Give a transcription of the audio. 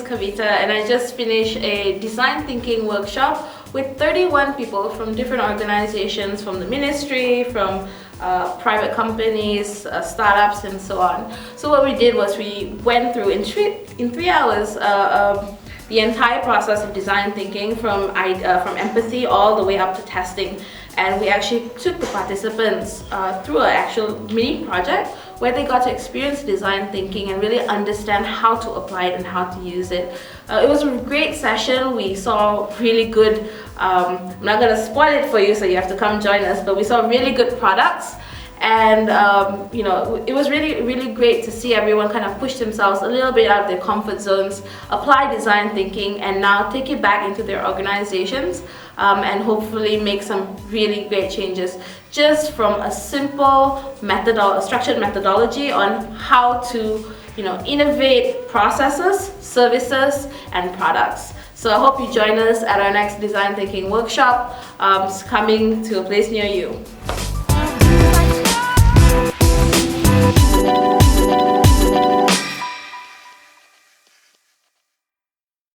Kavita, and I just finished a design thinking workshop with 31 people from different organizations, from the ministry, from private companies, startups, and so on. So what we did was we went through in 3 hours the entire process of design thinking, from empathy all the way up to testing. And we actually took the participants through an actual mini project where they got to experience design thinking and really understand how to apply it and how to use it. It was a great session. We saw really good, I'm not going to spoil it for you, so you have to come join us, but we saw really good products. And you know, it was really great to see everyone kind of push themselves a little bit out of their comfort zones, apply design thinking, and now take it back into their organizations and hopefully make some really great changes just from a simple structured methodology on how to, you know, innovate processes, services, and products. So I hope you join us at our next design thinking workshop coming to a place near you.